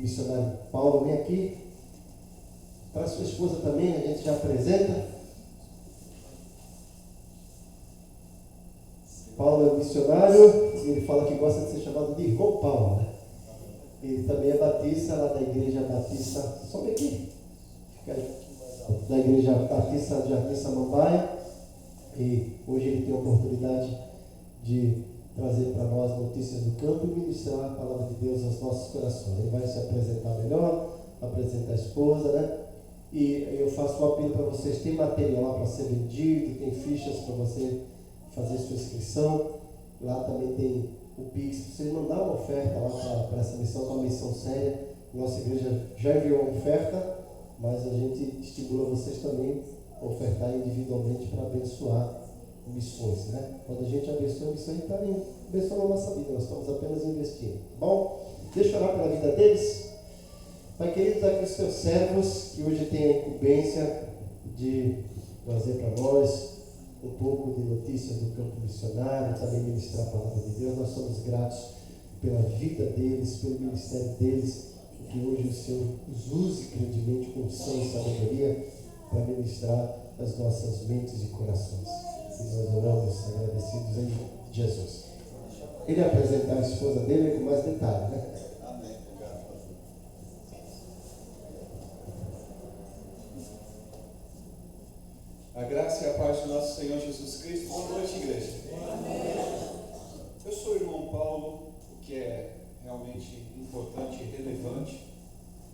missionário Paulo, vem aqui. Traz sua esposa também, a gente já apresenta. Paulo é missionário, e ele fala que gosta de ser chamado de irmão Paulo, né? Ele também é batista, lá da igreja batista, sobe aqui, da igreja batista de Jardim Samambaia, e hoje ele tem a oportunidade de trazer para nós notícias do campo e ministrar a palavra de Deus aos nossos corações. Ele vai se apresentar melhor, apresentar a esposa, né? E eu faço um apelo para vocês, tem material para ser vendido, tem fichas para você fazer sua inscrição, lá também tem o Pix, vocês mandar uma oferta lá para essa missão, que é uma missão séria. Nossa igreja já enviou uma oferta, mas a gente estimula vocês também a ofertar individualmente para abençoar missões, né? Quando a gente abençoa a missão, a gente está abençoando a nossa vida, nós estamos apenas investindo. Bom, deixa eu orar pela vida deles. Pai querido, aqui os teus servos, que hoje têm a incumbência de trazer para nós um pouco de notícias do campo missionário, também ministrar a palavra de Deus. Nós somos gratos pela vida deles, pelo ministério deles, que hoje o Senhor os use grandemente com unção e sabedoria para ministrar as nossas mentes e corações. E nós oramos agradecidos em Jesus. Ele apresentar a esposa dele com mais detalhe, né? Amém. Obrigado, pastor. A graça e a paz do nosso Senhor Jesus Cristo. Boa noite, igreja. Amém. Eu sou o irmão Paulo. O que é realmente importante e relevante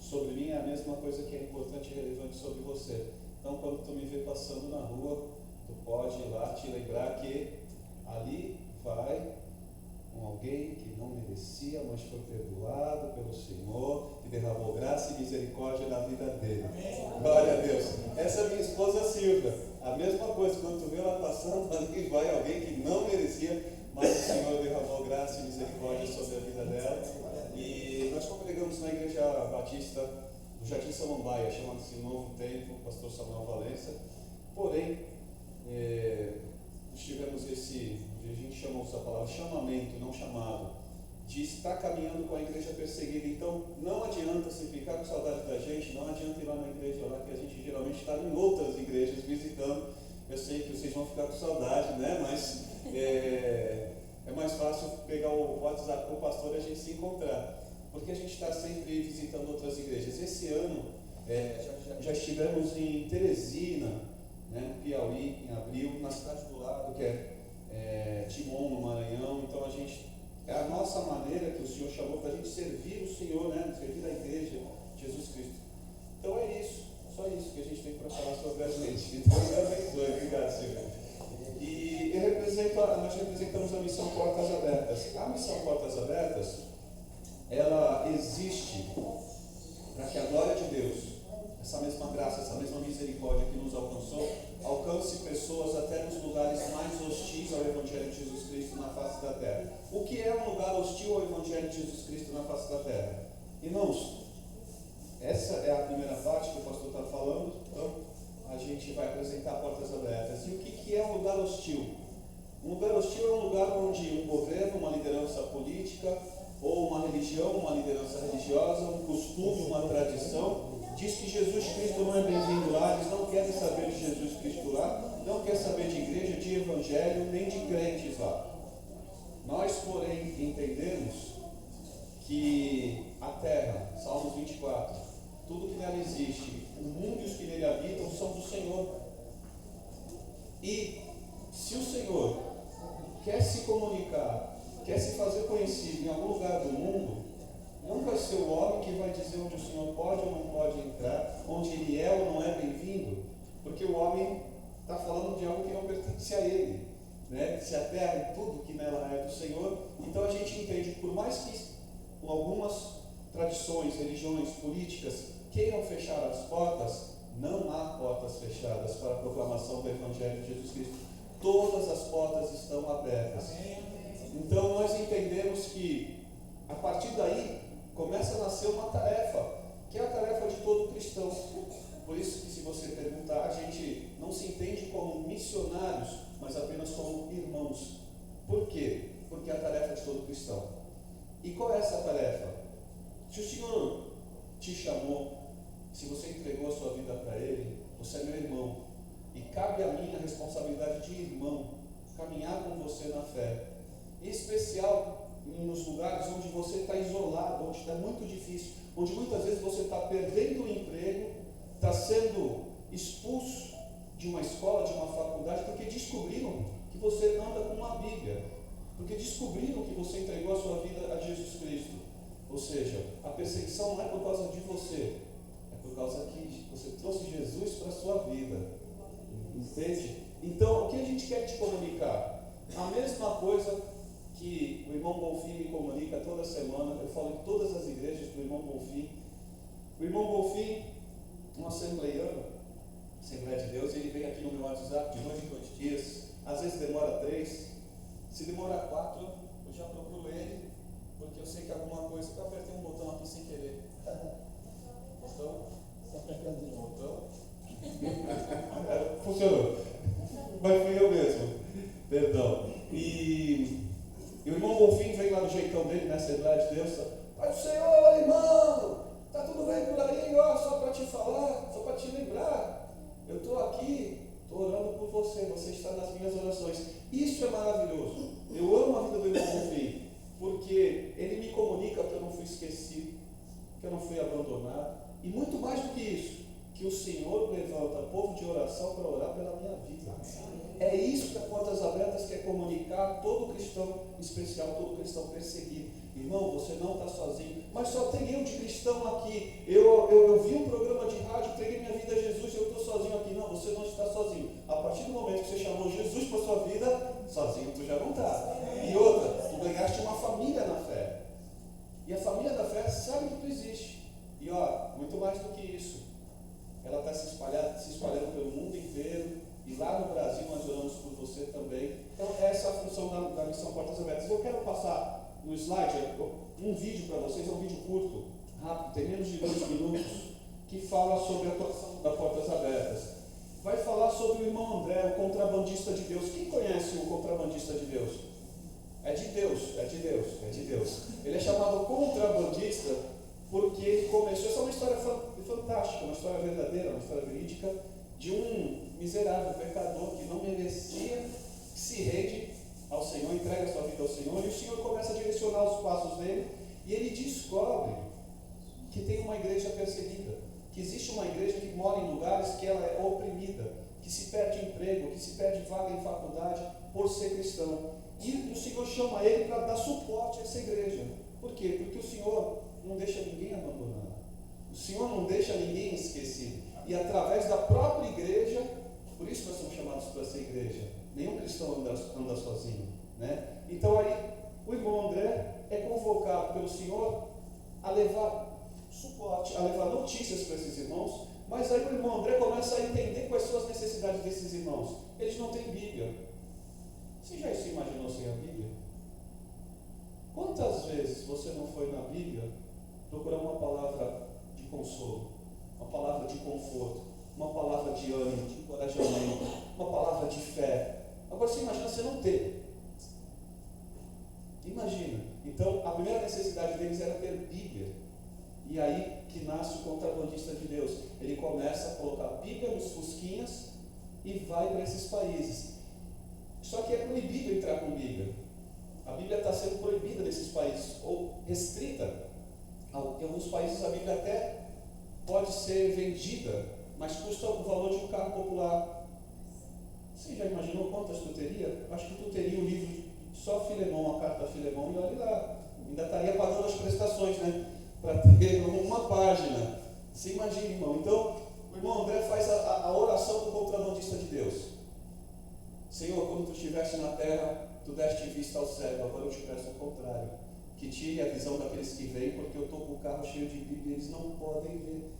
sobre mim é a mesma coisa que é importante e relevante sobre você. Então, quando tu me vê passando na rua, tu pode ir lá te lembrar que ali vai alguém que não merecia, mas foi perdoado pelo Senhor, que derramou graça e misericórdia na vida dele. Amém. Glória a Deus. Essa é minha esposa Silvia. A mesma coisa, quando tu vê ela passando, ali vai alguém que não merecia, mas o Senhor derramou graça e misericórdia sobre a vida dela. E nós congregamos na igreja batista do Jardim Samambaia, chamado-se Novo Tempo, pastor Samuel Valença. Porém, nós tivemos esse, a gente chamou essa palavra chamamento, não chamado, de estar caminhando com a igreja perseguida. Então não adianta se ficar com saudade da gente, não adianta ir lá na igreja lá, que a gente geralmente está em outras igrejas visitando. Eu sei que vocês vão ficar com saudade, né? Mas é mais fácil pegar o WhatsApp com o pastor e a gente se encontrar, porque a gente está sempre visitando outras igrejas. Esse ano já estivemos em Teresina, né, Piauí, em abril, na cidade do lado, que é Timon, no Maranhão. Então é a nossa maneira que o Senhor chamou para a gente servir o Senhor, né, servir a igreja de Jesus Cristo. Então é isso, só isso que a gente tem para falar sobre a gente. Então Deus abençoe, obrigado, Senhor. E nós representamos a missão Portas Abertas. A missão Portas Abertas, ela existe para que a glória de Deus, essa mesma graça, essa mesma misericórdia que nos alcançou, alcance pessoas até nos lugares mais hostis ao Evangelho de Jesus Cristo na face da terra. O que é um lugar hostil ao Evangelho de Jesus Cristo na face da terra? Irmãos, essa é a primeira parte que o pastor está falando. Então a gente vai apresentar Portas Abertas. E o que é um lugar hostil? Um lugar hostil é um lugar onde um governo, uma liderança política, ou uma religião, uma liderança religiosa, um costume, uma tradição, diz que Jesus Cristo não é bem-vindo lá, eles não querem saber de Jesus Cristo lá, não querem saber de igreja, de evangelho, nem de crentes lá. Nós, porém, entendemos que a terra, Salmos 24, tudo que nela existe, o mundo e os que nele habitam são do Senhor. E se o Senhor quer se comunicar, quer se fazer conhecido em algum lugar do mundo, não vai ser o homem que vai dizer onde o Senhor pode ou não pode entrar, onde ele é ou não é bem-vindo, porque o homem está falando de algo que não pertence a ele, né? Se a terra e tudo que nela é do Senhor. Então a gente entende, por mais que algumas tradições, religiões, políticas queiram fechar as portas, não há portas fechadas para a proclamação do Evangelho de Jesus Cristo. Todas as portas estão abertas. Então nós entendemos que a partir daí começa a nascer uma tarefa, que é a tarefa de todo cristão. Por isso que, se você perguntar, a gente não se entende como missionários, mas apenas como irmãos. Por quê? Porque é a tarefa de todo cristão. E qual é essa tarefa? Se o Senhor te chamou, se você entregou a sua vida para Ele, você é meu irmão. E cabe a mim a responsabilidade de irmão, caminhar com você na fé. Em especial nos lugares onde você está isolado, onde está muito difícil, onde muitas vezes você está perdendo o emprego, está sendo expulso de uma escola, de uma faculdade, porque descobriram que você anda com uma Bíblia, porque descobriram que você entregou a sua vida a Jesus Cristo. Ou seja, a perseguição não é por causa de você, é por causa que você trouxe Jesus para a sua vida. Entende? Então, o que a gente quer te comunicar? A mesma coisa que o irmão Bonfim me comunica toda semana, eu falo em todas as igrejas do irmão Bonfim. O irmão Bonfim, um assembleiano, Assembleia de Deus, ele vem aqui no meu WhatsApp de 2 em 2 dias, às vezes demora 3, se demora 4, eu já procuro ele, porque eu sei que alguma coisa, eu apertei um botão aqui sem querer. Botão? Funcionou, mas fui eu mesmo, perdão. E o irmão Bonfim vem lá do jeitão dele, na Assembleia de Deus, Pai do Senhor, irmão, tá tudo bem por aí, ó, só para te falar, só para te lembrar, eu estou aqui, estou orando por você, você está nas minhas orações. Isso é maravilhoso. Eu amo a vida do irmão Bonfim, porque ele me comunica que eu não fui esquecido, que eu não fui abandonado, e muito mais do que isso, que o Senhor levanta povo de oração para orar pela minha vida. É isso que a Portas Abertas quer comunicar a todo cristão, em especial todo cristão perseguido. Irmão, você não está sozinho, mas só tem eu de cristão aqui. Eu vi um programa de rádio, entreguei minha vida a Jesus e eu estou sozinho aqui. Não, você não está sozinho. A partir do momento que você chamou Jesus para a sua vida, sozinho tu já não está. E outra, tu ganhaste uma família na fé. E a família da fé sabe que tu existe. E ó, muito mais do que isso, ela está se espalhando pelo mundo inteiro. E lá no Brasil nós oramos por você também. Então essa é a função da missão Portas Abertas. Eu quero passar no slide um vídeo para vocês, é um vídeo curto, rápido, tem menos de 2 minutos, que fala sobre a atuação da Portas Abertas. Vai falar sobre o irmão André, o contrabandista de Deus. Quem conhece o contrabandista de Deus? É de Deus, é de Deus, é de Deus. Ele é chamado contrabandista porque ele começou, essa é uma história fantástica, uma história verdadeira, uma história verídica, de um miserável pecador que não merecia, que se rende ao Senhor, entrega a sua vida ao Senhor, e o Senhor começa a direcionar os passos dele, e ele descobre que tem uma igreja perseguida, que existe uma igreja que mora em lugares que ela é oprimida, que se perde emprego, que se perde vaga em faculdade por ser cristão. E o Senhor chama ele para dar suporte a essa igreja. Por quê? Porque o Senhor não deixa ninguém abandonado. O Senhor não deixa ninguém esquecido. E através da própria igreja, por isso nós somos chamados para ser igreja. Nenhum cristão anda sozinho, né? Então aí, o irmão André é convocado pelo Senhor a levar suporte, a levar notícias para esses irmãos, mas aí o irmão André começa a entender quais são as necessidades desses irmãos. Eles não têm Bíblia. Você já se imaginou sem a Bíblia? Quantas vezes você não foi na Bíblia procurar uma palavra de consolo, uma palavra de conforto, uma palavra de ânimo, de encorajamento, uma palavra de fé? Agora você imagina você não ter. Imagina. Então a primeira necessidade deles era ter Bíblia. E aí que nasce o contrabandista de Deus. Ele começa a colocar a Bíblia nos fusquinhas e vai para esses países. Só que é proibido entrar com Bíblia. A Bíblia está sendo proibida nesses países, ou restrita. Em alguns países a Bíblia até pode ser vendida, mas custa o valor de um carro popular. Você já imaginou quantas tu teria? Acho que tu teria o livro só Filemão, a carta a Filemão, e olha lá, ainda estaria pagando as prestações, né? Para ter uma página. Você imagina, irmão. Então, o irmão André faz a oração do contrabandista de Deus. Senhor, quando tu estiveste na terra, tu deste vista ao cego, agora eu te peço o contrário. Que tire a visão daqueles que vêm, porque eu estou com o carro cheio de Bíblia e eles não podem ver,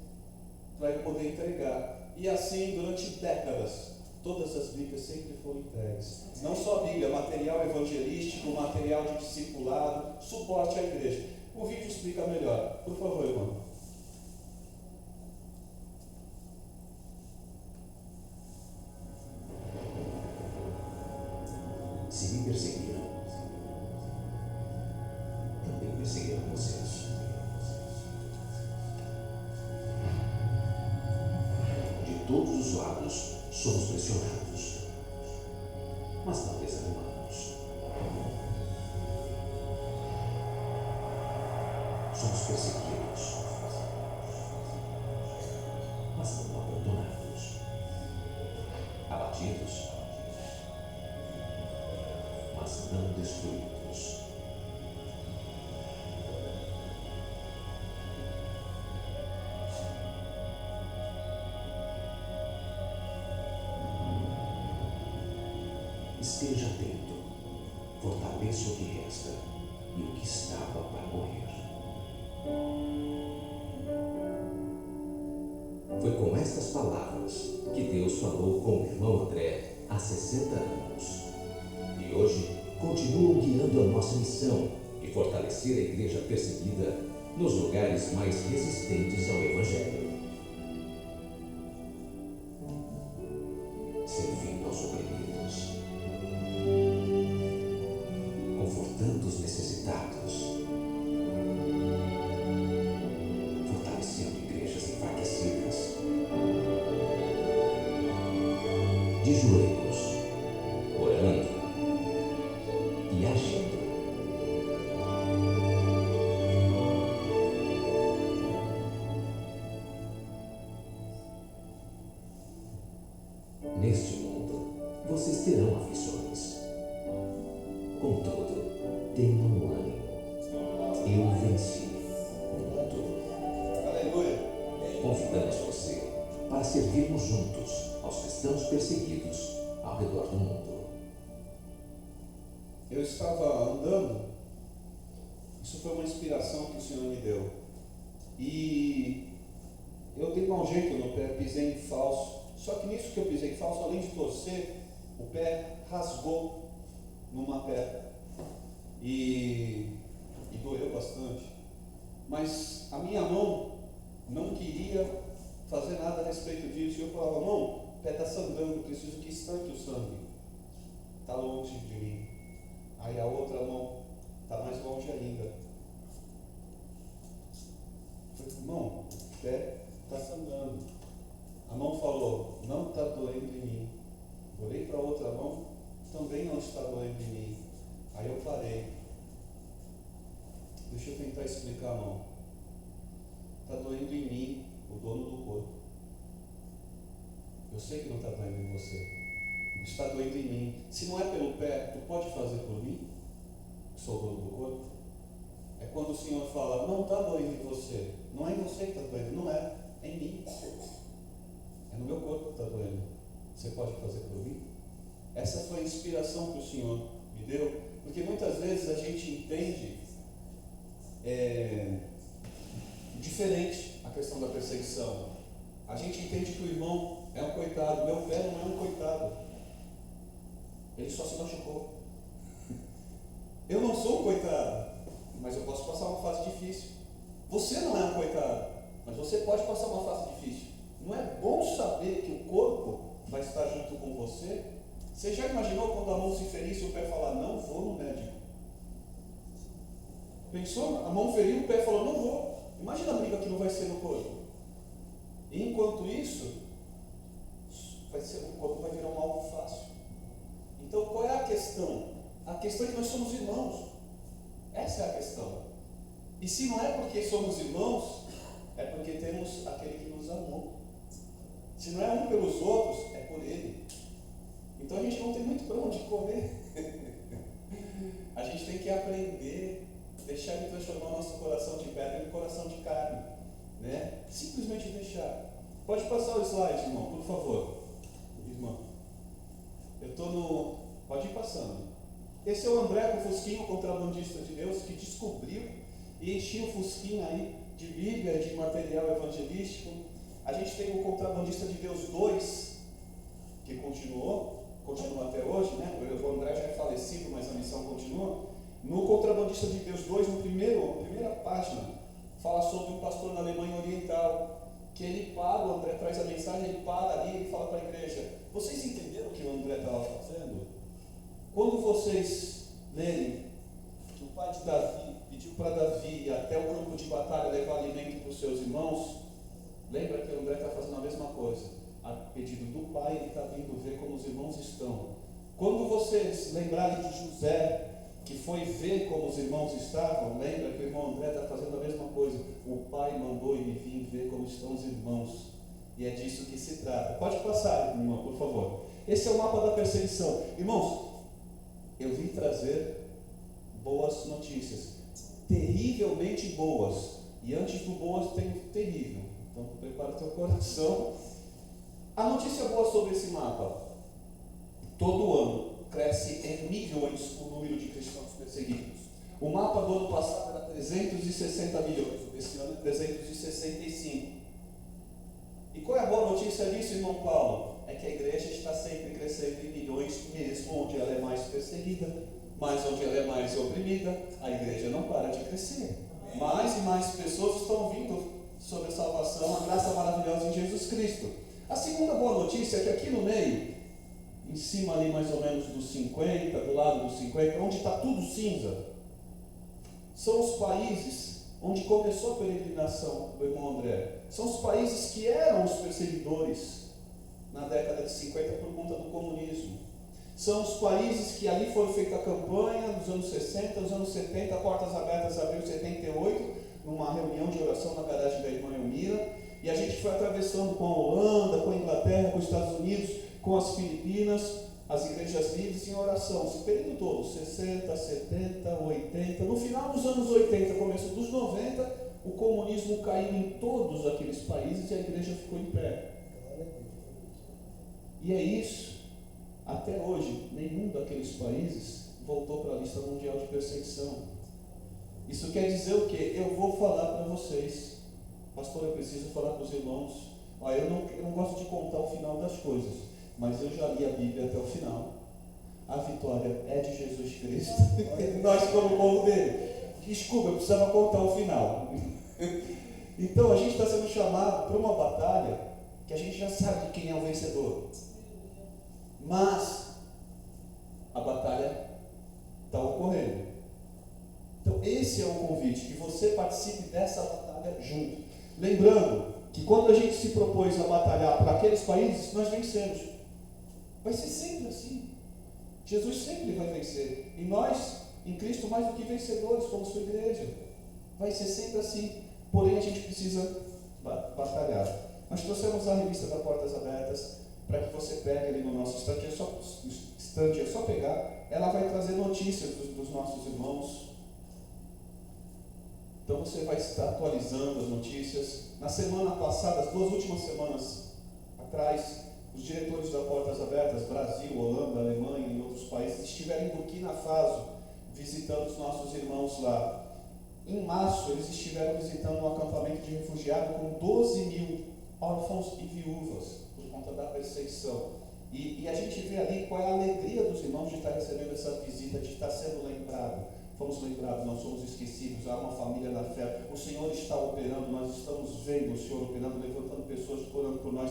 para eu poder entregar. E assim, durante décadas, todas as Bíblias sempre foram entregues. Não só a Bíblia, material evangelístico, material de discipulado, suporte à igreja. O vídeo explica melhor. Por favor, irmão. Se me perseguiram, também perseguiram vocês. todos os lados, somos pressionados, mas não desanimamos. Somos perseguidos, mas não abandonados. Abatidos, mas não destruídos. Esteja atento, fortaleça o que resta e o que estava para morrer. Foi com estas palavras que Deus falou com o irmão André há 60 anos. E hoje continuam guiando a nossa missão de fortalecer a igreja perseguida nos lugares mais resistentes ao Evangelho. Servindo aos oprimidos, confortando os necessitados, fortalecendo igrejas enfraquecidas, de joelhos, orando e agindo. Neste mundo, vocês terão aflições. Contudo, tenham ânimo. Eu venci o mundo. Aleluia. Convidamos você para servirmos juntos aos cristãos perseguidos ao redor do mundo. Eu estava andando, isso foi uma inspiração que o Senhor me deu. E eu dei mau jeito no pé, pisei em falso. Só que nisso que eu pisei em falso, além de torcer, o pé rasgou numa pedra. E doeu bastante. Mas a minha mão não queria fazer nada a respeito disso. E eu falava, não, o pé está sangrando, preciso que estanque o sangue. Está longe de mim. Aí a outra mão está mais longe ainda. Eu falei, irmão, o pé está sangrando. A mão falou, não está doendo em mim. Olhei para a outra mão, também não está doendo em mim. Aí eu parei. Deixa eu tentar explicar a mão. Está doendo em mim, o dono do corpo. Eu sei que não está doendo em você. Está doendo em mim. Se não é pelo pé, tu pode fazer por mim? Que sou o dono do corpo. É quando o Senhor fala, não está doendo em você. Não é em você que está doendo, não é. É em mim. É no meu corpo que está doendo. Você pode fazer por mim? Essa foi a inspiração que o Senhor me deu. Porque muitas vezes a gente entende diferente a questão da perseguição. A gente entende que o irmão é um coitado. Meu pé não é um coitado. Ele só se machucou. Eu não sou um coitado, mas eu posso passar uma fase difícil. Você não é um coitado, mas você pode passar uma fase difícil. Não é bom saber que o corpo vai estar junto com você? Você já imaginou quando a mão se ferir e o pé falar, não vou no médico? Pensou? A mão feriu, o pé falou, não vou. Imagina a briga que não vai ser no corpo. E enquanto isso, o corpo vai virar um alvo fácil. Então qual é a questão? A questão é que nós somos irmãos. Essa é a questão. E se não é porque somos irmãos, é porque temos aquele que nos amou. Se não é um pelos outros, é por ele. Então a gente não tem muito para onde correr. A gente tem que aprender, deixar ele transformar o nosso coração de pedra em coração de carne, né? Simplesmente deixar. Pode passar o slide, irmão, por favor. Irmão, eu estou no... Pode ir passando. Esse é o André com o Fusquinho, o contrabandista de Deus, que descobriu e enchia o Fusquinho aí de Bíblia, de material evangelístico. A gente tem o Contrabandista de Deus 2, que continua até hoje, né? O André já é falecido, mas a missão continua. No Contrabandista de Deus 2, na primeira página, fala sobre um pastor na Alemanha Oriental, que ele para, o André traz a mensagem, ele para ali e fala para a igreja, vocês entenderam o que o André estava fazendo? Quando vocês lerem que o pai de Davi pediu para Davi ir até o campo de batalha levar alimento para os seus irmãos, lembra que o André está fazendo a mesma coisa. a pedido do pai, ele está vindo ver como os irmãos estão. Quando vocês lembrarem de José, que foi ver como os irmãos estavam, lembra que o irmão André está fazendo a mesma coisa. O pai mandou ele vir ver como estão os irmãos. E é disso que se trata. Pode passar, irmão, por favor. Esse é o mapa da perseguição. Irmãos, eu vim trazer boas notícias. Terrivelmente boas. E antes do boas tem o terrível. Então prepara o teu coração. A notícia boa sobre esse mapa. Todo ano cresce em milhões o número de cristãos perseguidos. O mapa do ano passado era 360 milhões. Esse ano é 365. E qual é a boa notícia disso, irmão Paulo? É que a igreja está sempre crescendo em milhões, mesmo onde ela é mais perseguida, mas onde ela é mais oprimida, a igreja não para de crescer. Mais e mais pessoas estão vindo sobre a salvação, a graça maravilhosa em Jesus Cristo. A segunda boa notícia é que aqui no meio, em cima ali mais ou menos dos 50, do lado dos 50, onde está tudo cinza, são os países onde começou a peregrinação do irmão André. São os países que eram os perseguidores na década de 50 por conta do comunismo. São os países que ali foram feita a campanha dos anos 60, dos anos 70, Portas Abertas abriu em 78, numa reunião de oração na garagem da irmã Elmira, e a gente foi atravessando com a Holanda, com a Inglaterra, com os Estados Unidos, com as Filipinas, as igrejas livres em oração, esse período todo, 60, 70, 80, no final dos anos 80, começo dos 90, o comunismo caiu em todos aqueles países e a igreja ficou em pé. E é isso, até hoje, nenhum daqueles países voltou para a lista mundial de perseguição. Isso quer dizer o quê? Eu vou falar para vocês, pastor, eu preciso falar para os irmãos, eu não gosto de contar o final das coisas, mas eu já li a Bíblia até o final. A vitória é de Jesus Cristo. Nós como povo dele. Desculpa, eu precisava contar o final. Então a gente está sendo chamado para uma batalha que a gente já sabe de quem é o vencedor. Mas a batalha está ocorrendo. Então esse é o convite, que você participe dessa batalha junto. Lembrando que quando a gente se propôs a batalhar para aqueles países, nós vencemos. Vai ser sempre assim. Jesus sempre vai vencer. E nós, em Cristo, mais do que vencedores, como sua igreja. Vai ser sempre assim. Porém, a gente precisa batalhar. Nós trouxemos a revista da Portas Abertas para que você pegue ali no nosso estande. É só pegar. Ela vai trazer notícias dos nossos irmãos. Então você vai estar atualizando as notícias. Na semana passada, as 2 últimas semanas atrás, os diretores da Portas Abertas, Brasil, Holanda, Alemanha e outros países, estiveram em Burkina Faso, visitando os nossos irmãos lá. Em março, eles estiveram visitando um acampamento de refugiados com 12 mil órfãos e viúvas, por conta da perseguição. E a gente vê ali qual é a alegria dos irmãos de estar recebendo essa visita, de estar sendo lembrado. Fomos lembrados, não somos esquecidos, há uma família na fé. O Senhor está operando, nós estamos vendo o Senhor operando, levantando pessoas, orando por nós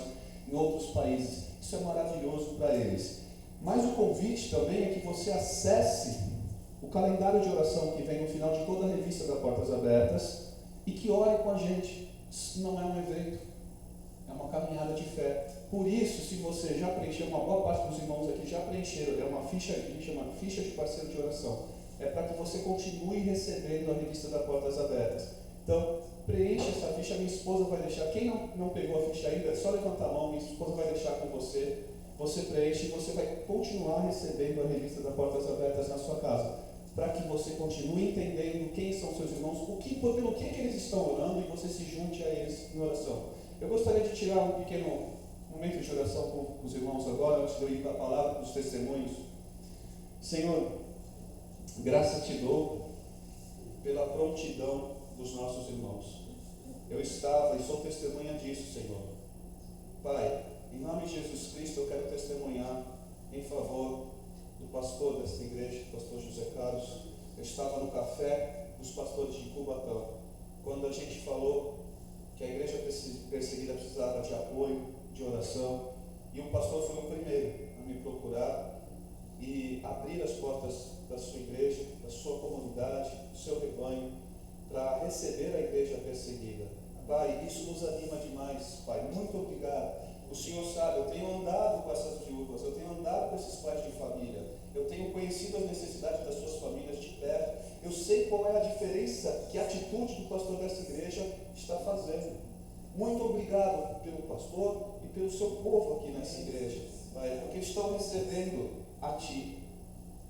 em outros países. Isso é maravilhoso para eles. Mas o convite também é que você acesse o calendário de oração que vem no final de toda a revista da Portas Abertas e que ore com a gente. Isso não é um evento, é uma caminhada de fé. Por isso, se você já preencheu, uma boa parte dos irmãos aqui já preencheram, é uma ficha que a gente chama ficha de parceiro de oração. É para que você continue recebendo a revista da Portas Abertas. Então, preencha essa ficha, minha esposa vai deixar. Quem não pegou a ficha ainda, é só levantar a mão, minha esposa vai deixar com você. Você preenche e você vai continuar recebendo a revista da Portas Abertas na sua casa. Para que você continue entendendo quem são seus irmãos, pelo que eles estão orando e você se junte a eles em oração. Eu gostaria de tirar um pequeno momento de oração com os irmãos agora, antes de eu ir para a palavra dos testemunhos. Senhor, graça te dou pela prontidão dos nossos irmãos. Eu estava e sou testemunha disso, Senhor. Pai, em nome de Jesus Cristo, eu quero testemunhar em favor do pastor desta igreja, o pastor José Carlos. Eu estava no café dos pastores de Cubatão, quando a gente falou que a igreja perseguida precisava de apoio, de oração, e o pastor foi o primeiro a me procurar e abrir as portas da sua igreja, da sua comunidade, do seu rebanho, para receber a igreja perseguida. Pai, isso nos anima demais, Pai. Muito obrigado. O Senhor sabe, eu tenho andado com essas viúvas, eu tenho andado com esses pais de família, eu tenho conhecido as necessidades das suas famílias de perto, eu sei qual é a diferença que a atitude do pastor dessa igreja está fazendo. Muito obrigado pelo pastor e pelo seu povo aqui nessa igreja, Pai, porque estão recebendo a Ti,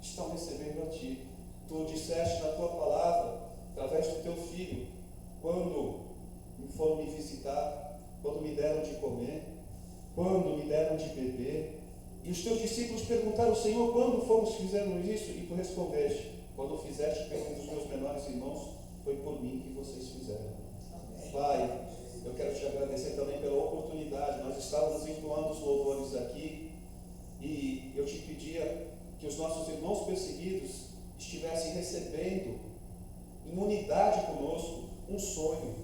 estão recebendo a Ti. Tu disseste na Tua palavra, através do Teu Filho, quando foram me visitar, quando me deram de comer, quando me deram de beber, e os Teus discípulos perguntaram: Senhor, quando fomos que fizeram isso? E Tu respondeste: quando fizeste pelo um dos meus menores irmãos, foi por mim que vocês fizeram. Pai, eu quero Te agradecer também pela oportunidade. Nós estávamos entoando os louvores aqui, e eu Te pedia que os nossos irmãos perseguidos estivessem recebendo, em unidade conosco, um sonho,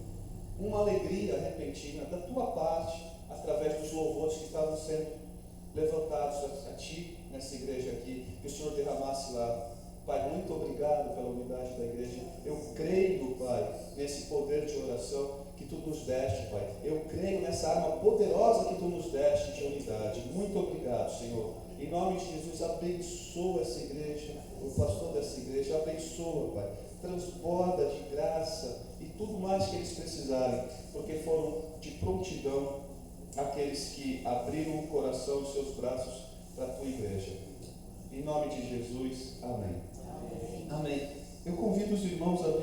uma alegria repentina da Tua parte, através dos louvores que estavam sendo levantados a Ti nessa igreja aqui, que o Senhor derramasse lá. Pai, muito obrigado pela unidade da igreja. Eu creio, Pai, nesse poder de oração que Tu nos deste, Pai. Eu creio nessa arma poderosa que Tu nos deste de unidade. Muito obrigado, Senhor. Em nome de Jesus, abençoa essa igreja, o pastor dessa igreja, abençoa, Pai. Transborda de graça e tudo mais que eles precisarem, porque foram de prontidão aqueles que abriram o coração e seus braços para a Tua igreja. Em nome de Jesus, amém. Amém. Eu convido os irmãos a